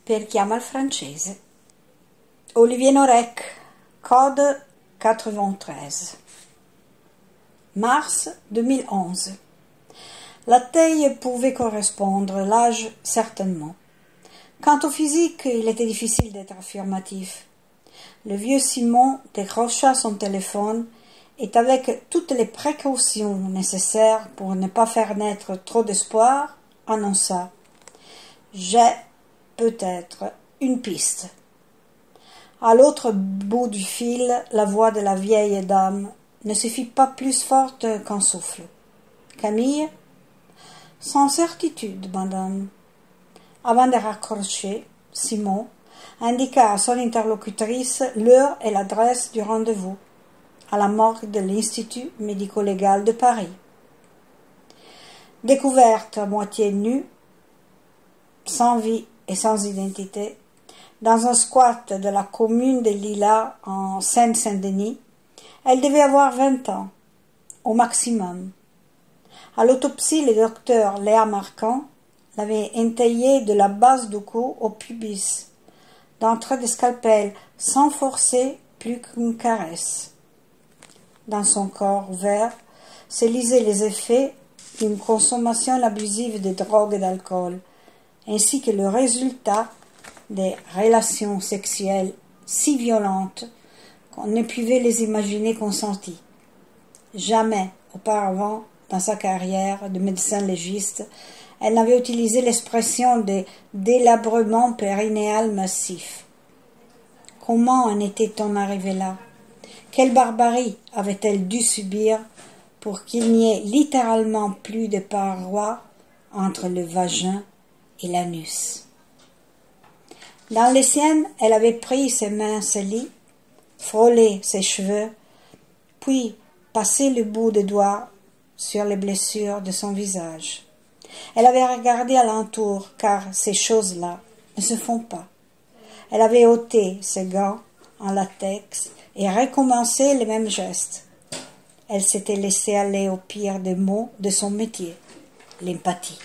per chi ama il francese. Olivier Norek, code 93. Mars 2011. La taille pouvait correspondre, l'âge certainement. Quant au physique, il était difficile d'être affirmatif. Le vieux Simon décrocha son téléphone et avec toutes les précautions nécessaires pour ne pas faire naître trop d'espoir, annonça « J'ai peut-être une piste ». À l'autre bout du fil, la voix de la vieille dame ne se fit pas plus forte qu'un souffle. « Camille ?»« Sans certitude, madame. » Avant de raccrocher, Simon indiqua à son interlocutrice l'heure et l'adresse du rendez-vous, à la morgue de l'Institut médico-légal de Paris. Découverte à moitié nue, sans vie et sans identité, dans un squat de la commune de Lila en Seine-Saint-Denis, elle devait avoir 20 ans, au maximum. À l'autopsie, le docteur Léa Marquand l'avait entaillée de la base du cou au pubis, d'un trait de scalpel, sans forcer plus qu'une caresse. Dans son corps ouvert se lisaient les effets d'une consommation abusive de drogue et d'alcool, ainsi que le résultat des relations sexuelles si violentes qu'on ne pouvait les imaginer consenties. Jamais auparavant, dans sa carrière de médecin légiste, elle n'avait utilisé l'expression de délabrement périnéal massif. Comment en était-on arrivé là? Quelle barbarie avait-elle dû subir pour qu'il n'y ait littéralement plus de parois entre le vagin et l'anus? Dans les siennes, elle avait pris ses mains scellées, frôlé ses cheveux, puis passé le bout des doigts sur les blessures de son visage. Elle avait regardé alentour, car ces choses-là ne se font pas. Elle avait ôté ses gants en latex et recommencé les mêmes gestes. Elle s'était laissée aller au pire des mots de son métier, l'empathie.